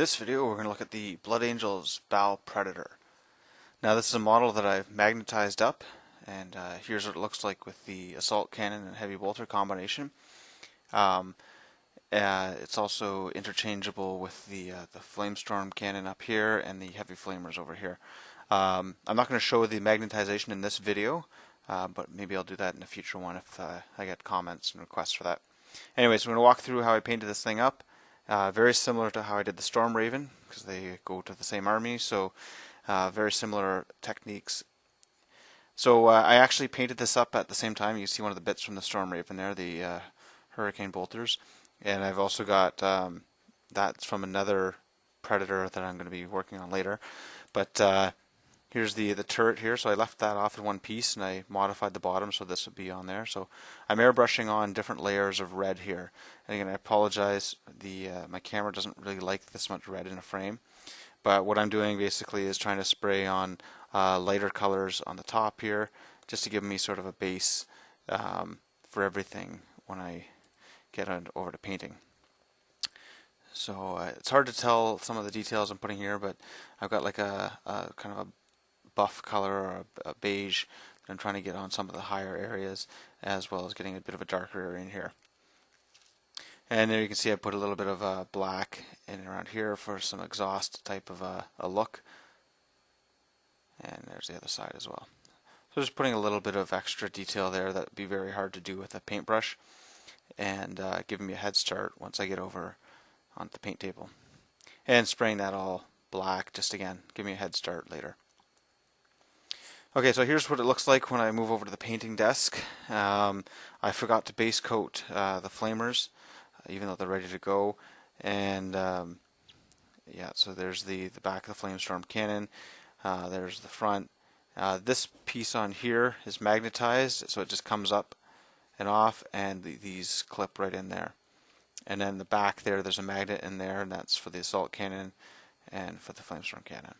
this video we're going to look at the Blood Angel's Baal Predator. Now this is a model that I've magnetized up, and here's what it looks like with the assault cannon and heavy bolter combination. It's also interchangeable with the flamestorm cannon up here and the heavy flamers over here. I'm not going to show the magnetization in this video, but maybe I'll do that in a future one if I get comments and requests for that. Anyways, I'm going to walk through how I painted this thing up. Very similar to how I did the Storm Raven, because they go to the same army, so very similar techniques. So I actually painted this up at the same time. You see one of the bits from the Storm Raven there, the Hurricane Bolters, and I've also got that's from another Predator that I'm going to be working on later. But here's the turret here, so I left that off in one piece and I modified the bottom so this would be on there. So I'm airbrushing on different layers of red here. And again, I apologize, my camera doesn't really like this much red in a frame. But what I'm doing basically is trying to spray on lighter colors on the top here, just to give me sort of a base for everything when I get over to painting. So it's hard to tell some of the details I'm putting here, but I've got like a kind of a buff color or a beige that I'm trying to get on some of the higher areas, as well as getting a bit of a darker area in here. And there you can see I put a little bit of black in around here for some exhaust type of a look. And there's the other side as well. So just putting a little bit of extra detail there that would be very hard to do with a paintbrush, and giving me a head start once I get over onto the paint table. And spraying that all black, just again, give me a head start later. Okay, so here's what it looks like when I move over to the painting desk. I forgot to base coat the flamers, even though they're ready to go. And yeah, so there's the back of the flamestorm cannon. There's the front. This piece on here is magnetized, so it just comes up and off, and these clip right in there. And then the back there's a magnet in there, and that's for the assault cannon and for the flamestorm cannon.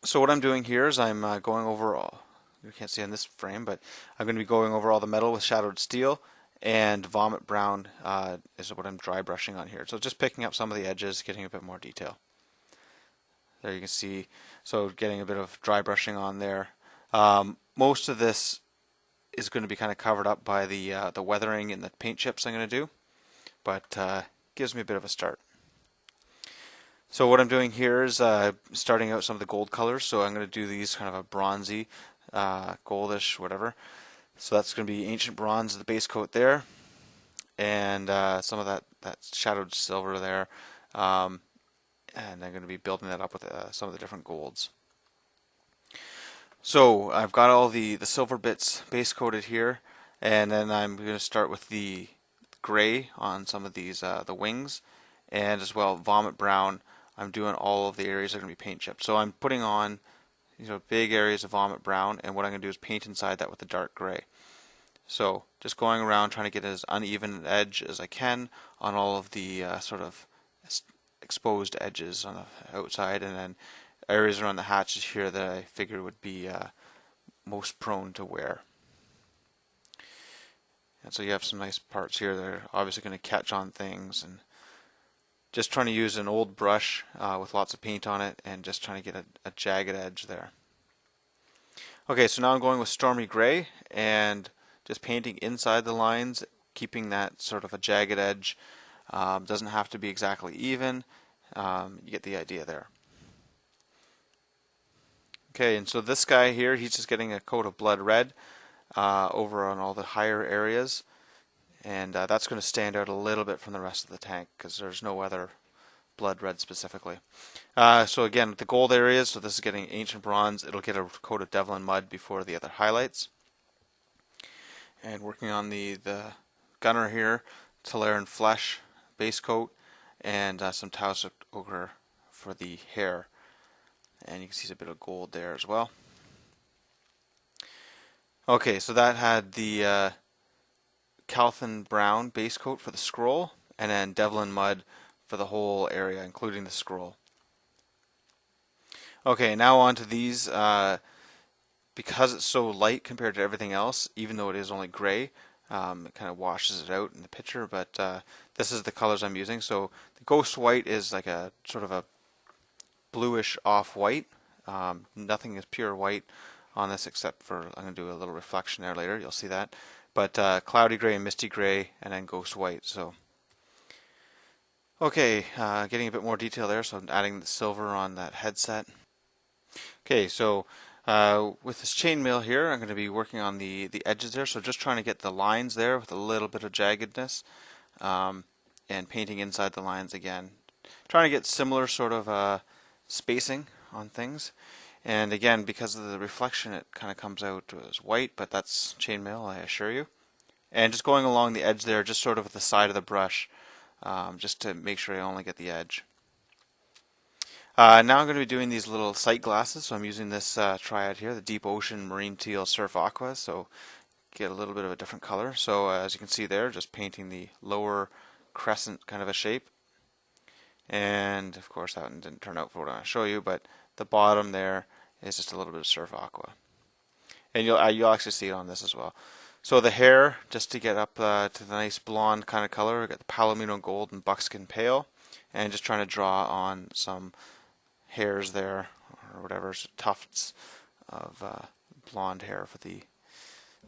So what I'm doing here is I'm going over all, you can't see on this frame, but I'm going to be going over all the metal with shadowed steel, and vomit brown is what I'm dry brushing on here. So just picking up some of the edges, getting a bit more detail. There you can see, so getting a bit of dry brushing on there. Most of this is going to be kind of covered up by the weathering and the paint chips I'm going to do, but gives me a bit of a start. So what I'm doing here is starting out some of the gold colors. So I'm going to do these kind of a bronzy, goldish, whatever. So that's going to be ancient bronze, the base coat there, and some of that shadowed silver there. And I'm going to be building that up with some of the different golds. So I've got all the silver bits base coated here, and then I'm going to start with the gray on some of these the wings, and as well vomit brown. I'm doing all of the areas that are going to be paint chipped. So I'm putting on big areas of vomit brown, and what I'm going to do is paint inside that with the dark gray. So just going around trying to get as uneven an edge as I can on all of the sort of exposed edges on the outside, and then areas around the hatches here that I figured would be most prone to wear. And so you have some nice parts here that are obviously going to catch on things, and just trying to use an old brush with lots of paint on it, and just trying to get a jagged edge there. Okay, so now I'm going with Stormy Gray and just painting inside the lines, keeping that sort of a jagged edge. Doesn't have to be exactly even. You get the idea there. Okay, and so this guy here, he's just getting a coat of blood red over on all the higher areas. And that's going to stand out a little bit from the rest of the tank because there's no other blood red specifically. So again, the gold areas, so this is getting ancient bronze, it'll get a coat of Devlin mud before the other highlights. And working on the gunner here, Teleran flesh base coat, and some Tausig ochre for the hair. And you can see a bit of gold there as well. Okay, so that had the Calthan brown base coat for the scroll, and then Devlin mud for the whole area, including the scroll. Okay, now on to these. Because it's so light compared to everything else, even though it is only gray, It kind of washes it out in the picture, but this is the colors I'm using. So the ghost white is like a sort of a bluish off-white. Nothing is pure white on this except for, I'm going to do a little reflection there later, you'll see that. But cloudy gray and misty gray, and then ghost white. So okay, getting a bit more detail there, so I'm adding the silver on that headset. Okay, so with this chainmail here, I'm going to be working on the edges there, so just trying to get the lines there with a little bit of jaggedness, and painting inside the lines again. Trying to get similar sort of spacing on things. And again, because of the reflection, it kind of comes out as white, but that's chainmail, I assure you. And just going along the edge there, just sort of at the side of the brush, just to make sure I only get the edge. Now I'm going to be doing these little sight glasses, so I'm using this triad here, the Deep Ocean Marine Teal Surf Aqua, so get a little bit of a different color. So as you can see there, just painting the lower crescent kind of a shape. And of course that one didn't turn out for what I want to show you, but the bottom there is just a little bit of Surf Aqua. And you'll actually see it on this as well. So the hair, just to get up to the nice blonde kind of color, I got the Palomino Gold and Buckskin Pale, and just trying to draw on some hairs there, or whatever, tufts of blonde hair for the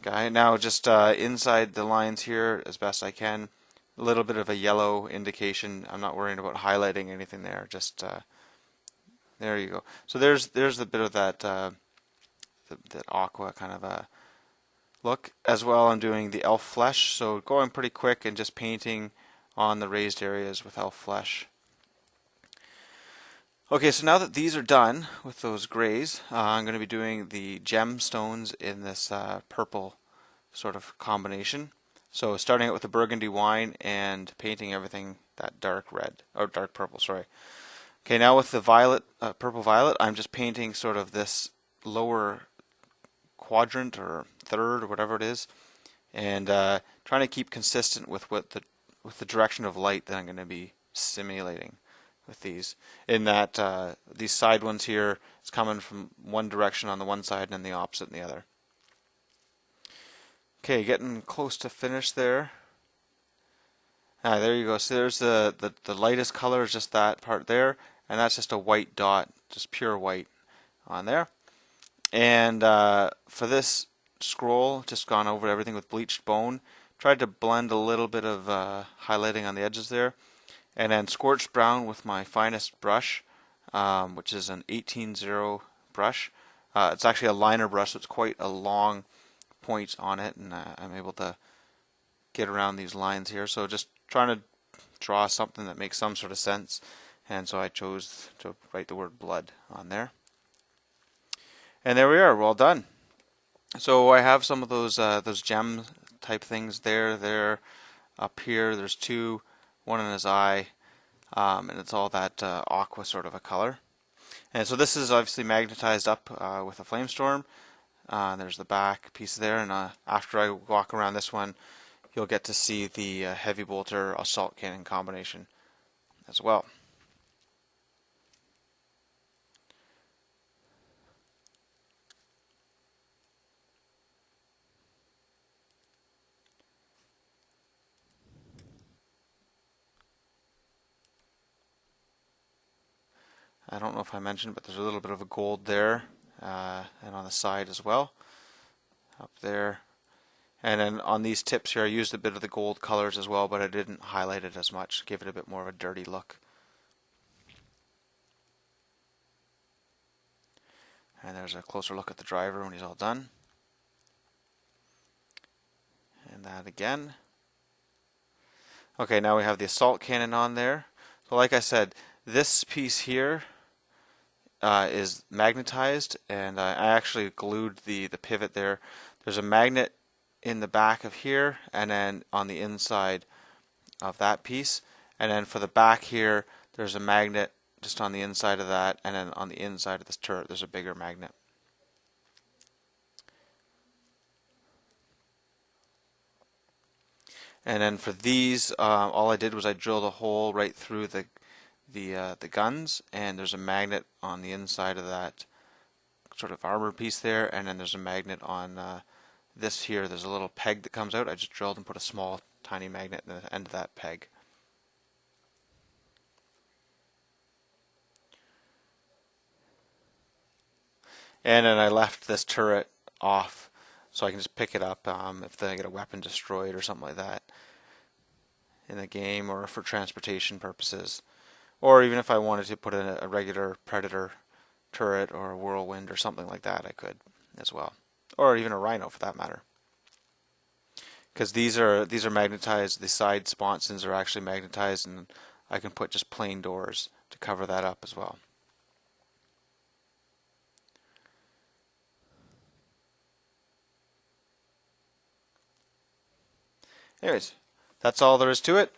guy. Now just inside the lines here as best I can, a little bit of a yellow indication. I'm not worrying about highlighting anything there, just there you go. So there's a bit of that that aqua kind of a look. As well, I'm doing the elf flesh, so going pretty quick and just painting on the raised areas with elf flesh. Okay, so now that these are done with those grays, I'm going to be doing the gemstones in this purple sort of combination. So starting out with the burgundy wine and painting everything that dark red, or dark purple, sorry. Okay, now with the violet, purple violet, I'm just painting sort of this lower quadrant or third or whatever it is, and trying to keep consistent with what the direction of light that I'm going to be simulating with these. In that these side ones here, it's coming from one direction on the one side and then the opposite in the other. Okay, getting close to finish there. There you go. So there's the lightest color is just that part there, and that's just a white dot, just pure white on there. And for this scroll, just gone over everything with bleached bone. Tried to blend a little bit of highlighting on the edges there. And then scorched brown with my finest brush, which is an 18-0 brush. It's actually a liner brush, so it's quite a long point on it, and I'm able to get around these lines here. So just trying to draw something that makes some sort of sense, and so I chose to write the word blood on there. And there we are, we're all done. So I have some of those gem type things there, up here. There's two. One in his eye, and it's all that aqua sort of a color. And so this is obviously magnetized up with a flamestorm. There's the back piece there, and after I walk around this one, you'll get to see the heavy bolter assault cannon combination as well. I don't know if I mentioned, but there's a little bit of a gold there, and on the side as well, up there. And then on these tips here, I used a bit of the gold colors as well, but I didn't highlight it as much, give it a bit more of a dirty look. And there's a closer look at the driver when he's all done. And that again. Okay, now we have the assault cannon on there. So like I said, this piece here is magnetized, and I actually glued the pivot there. There's a magnet in the back of here, and then on the inside of that piece. And then for the back here, there's a magnet just on the inside of that, and then on the inside of this turret, there's a bigger magnet. And then for these, all I did was I drilled a hole right through the guns, and there's a magnet on the inside of that sort of armor piece there, and then there's a magnet on this here, there's a little peg that comes out. I just drilled and put a small tiny magnet in the end of that peg. And then I left this turret off so I can just pick it up if I get a weapon destroyed or something like that in the game, or for transportation purposes. Or even if I wanted to put in a regular Predator turret or a Whirlwind or something like that, I could as well. Or even a Rhino for that matter. Because these are magnetized, the side sponsons are actually magnetized, and I can put just plain doors to cover that up as well. Anyways, that's all there is to it.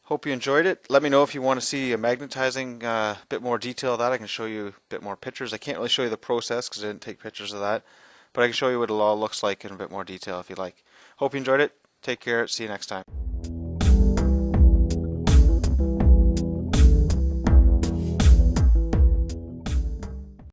Hope you enjoyed it. Let me know if you want to see a magnetizing, bit more detail of that. I can show you a bit more pictures. I can't really show you the process because I didn't take pictures of that, but I can show you what it all looks like in a bit more detail if you like. Hope you enjoyed it. Take care. See you next time.